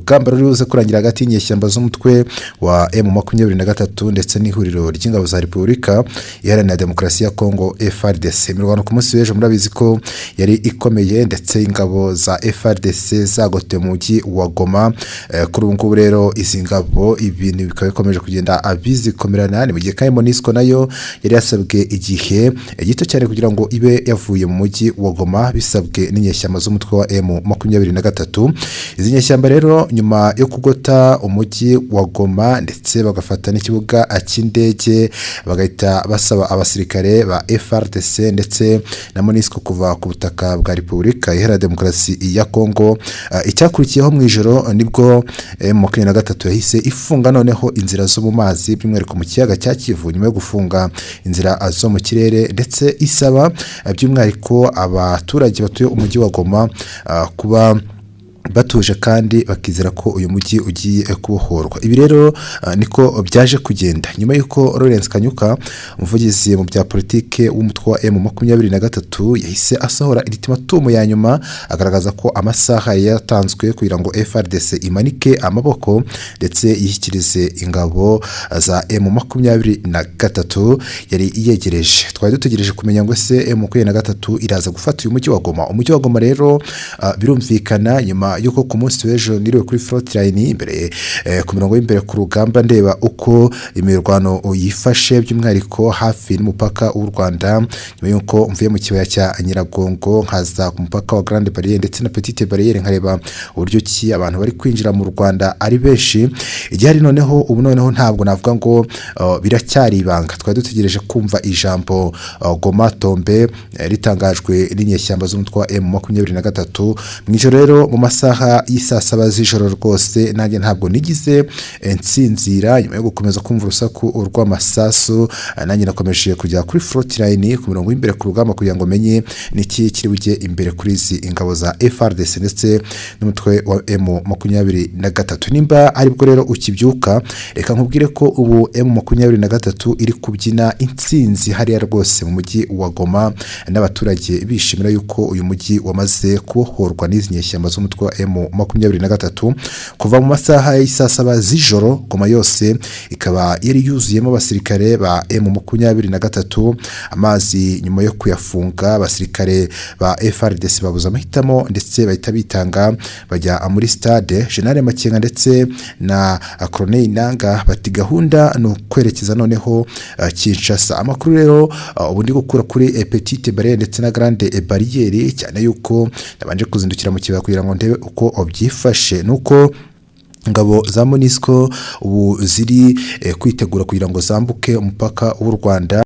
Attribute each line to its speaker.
Speaker 1: urugamba ruruze kurangira hagati y'inyeshyamba z'umutwe wa M23 ndetse n'ihuriro ry'ingabo za Repubulika Iharanira Demokarasi ya Kongo FARDC. Imirwano ku munsi w'ejo murabizi ko yari ikomeye ndetse ingabo za FARDC zagote mu mujyi wa Goma. Kuri ubu ngubu rero izi ngabo ibintu bikaba bikomeje kugenda abizikomerana, ni mu gihe kandi MONUSCO nayo yari yasabwe igihe gito cyane kugira ngo ibe yavuye mu mujyi wa Goma, bisabwe n'inyeshyamba z'umutwe wa M23. Izi nyeshyamba rero nyuma yo kugota umujyi wa Goma ndetse bagafata n'ikibuga cy'indege, bagahita basaba abasirikare ba FARDC ndetse na MONUSCO kuva ku butaka bwa Repubulika Iharanira Demokarasi ya Kongo. Icyakurikiyeho mu ijoro nibwo M23 yahise ifunga noneho inzira zo mu mazi, by'umwihariko mu kiyaga cya Kivu, nyuma yo gufunga inzira zo mu kirere ndetse isaba by'umwihariko abaturage batuye umujyi wa Goma kuba batuje kandi bakizera ko uyu mujyi ugiye kubohorwa. Ibi rero niko byaje kugenda nyuma yuko Lawrence Kanyuka, umuvugizi mu bya politike w'umutwe wa M23, yahise asohora ultimatum ya nyuma agaragaza ko amasaha yatanzwe kugira ngo FARDC imanike amaboko ndetse yishyikirize ingabo za M23 yari yegereje. Twari dutegereje kumenya ngo se M23 iraza gufata uyu mujyi wa Goma. Umujyi wa Goma rero birumvikana nyuma yuko ku munsi w'ejo niriwe kuri front line imbere ku mirongo y'imbere ku rugamba ndeba uko imirwano yifashe, by'umwihariko hafi n'umupaka w'u Rwanda, nyuma yuko mvuye mu kibaya cya Nyiragongo nkaza ku mupaka wa Grande Barriere ndetse na Petite Barriere, nkareba uburyo ki abantu bari kwinjira mu Rwanda ari benshi. Igihari noneho ubu noneho ntabwo navuga ngo biracyari ibanga. Twari dutegereje kumva ijambo Goma Tombe ritangajwe n'inyeshyamba z'umutwe wa M23 mu ijoro rero mu masaha y'isa 7 z'ijoro rwose. Nanjye ntabwo nigize nsinzira nyuma yo gukomeza kumva urusaku rw'amasasu, nanjye nakomeje kujya kuri front line ku mirongo y'imbere ku rugamba kugira ngo menye niki kiri bujye imbere kuri izi ingabo za FARDC ndetse n'umutwe wa M23. Nimba aribwo rero ukibyuka, reka nkubwire ko ubu M23 iri kubyina intsinzi hariya rwose mu mujyi wa Goma, n'abaturage bishimira yuko uyu mujyi wamaze kubohorwa n'izi nyeshyamba z'umutwe wa M23. Kuva mu masaha y'isa 7 z'ijoro Goma yose ikaba yari yuzuyemo abasirikare ba M23. Amazi nyuma yo kuyafunga, abasirikare ba FARDC babuza amahitamo ndetse bahita bitanga bajya muri stade General Makenga ndetse na Colonel Nanga, bati gahunda no kwerekeza noneho Kinshasa. Amakuru rero ubundi gukura kuri Petite Barriere ndetse na Grande Barriere, cyane yuko nabanje kuzindukira mu kibaya kugira ngo ndebe uko byifashe. Nuko ingabo za MONUSCO ubu ziri kwitegura kugira ngo zambuke umupaka w'u Rwanda.